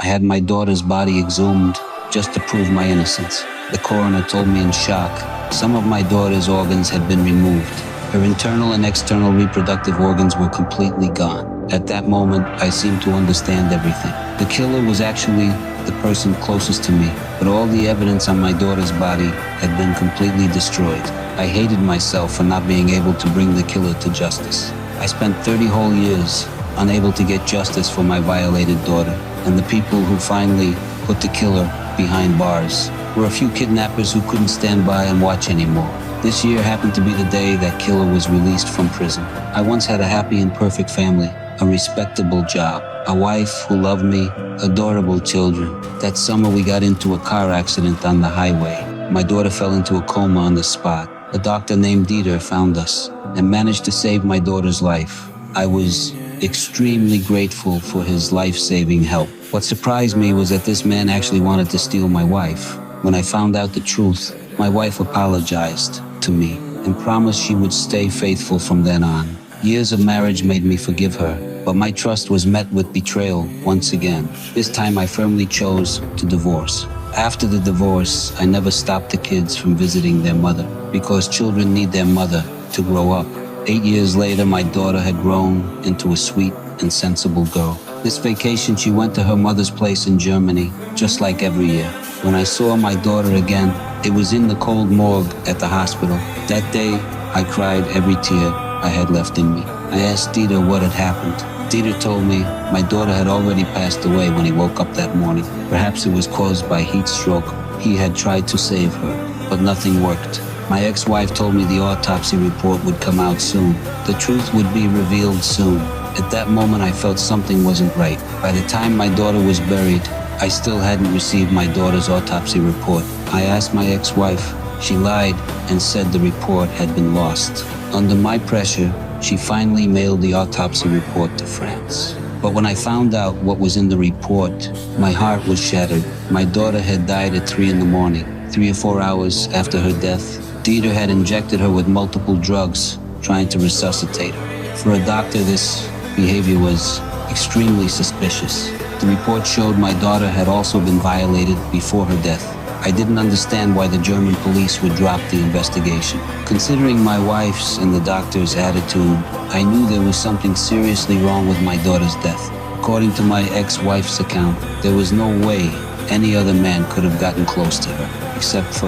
I had my daughter's body exhumed just to prove my innocence. The coroner told me in shock some of my daughter's organs had been removed. Her internal and external reproductive organs were completely gone. At that moment, I seemed to understand everything. The killer was actually the person closest to me, but all the evidence on my daughter's body had been completely destroyed. I hated myself for not being able to bring the killer to justice. I spent 30 whole years unable to get justice for my violated daughter, and the people who finally put the killer behind bars were a few kidnappers who couldn't stand by and watch anymore. This year happened to be the day that killer was released from prison. I once had a happy and perfect family, a respectable job, a wife who loved me, adorable children. That summer we got into a car accident on the highway. My daughter fell into a coma on the spot. A doctor named Dieter found us and managed to save my daughter's life. I was extremely grateful for his life-saving help. What surprised me was that this man actually wanted to steal my wife. When I found out the truth, my wife apologized to me and promised she would stay faithful from then on. Years of marriage made me forgive her, but my trust was met with betrayal once again. This time I firmly chose to divorce. After the divorce, I never stopped the kids from visiting their mother, because children need their mother to grow up. 8 years later, my daughter had grown into a sweet and sensible girl. This vacation, she went to her mother's place in Germany, just like every year. When I saw my daughter again, it was in the cold morgue at the hospital. That day, I cried every tear I had left in me. I asked Dieter what had happened. Dieter told me my daughter had already passed away when he woke up that morning. Perhaps it was caused by heat stroke. He had tried to save her, but nothing worked. My ex-wife told me the autopsy report would come out soon. The truth would be revealed soon. At that moment, I felt something wasn't right. By the time my daughter was buried, I still hadn't received my daughter's autopsy report. I asked my ex-wife. She lied and said the report had been lost. Under my pressure, she finally mailed the autopsy report to France. But when I found out what was in the report, my heart was shattered. My daughter had died at 3 in the morning. 3 or 4 hours after her death, Dieter had injected her with multiple drugs, trying to resuscitate her. For a doctor, this behavior was extremely suspicious. The report showed my daughter had also been violated before her death. I didn't understand why the German police would drop the investigation. Considering my wife's and the doctor's attitude, I knew there was something seriously wrong with my daughter's death. According to my ex-wife's account, there was no way any other man could have gotten close to her, except for her.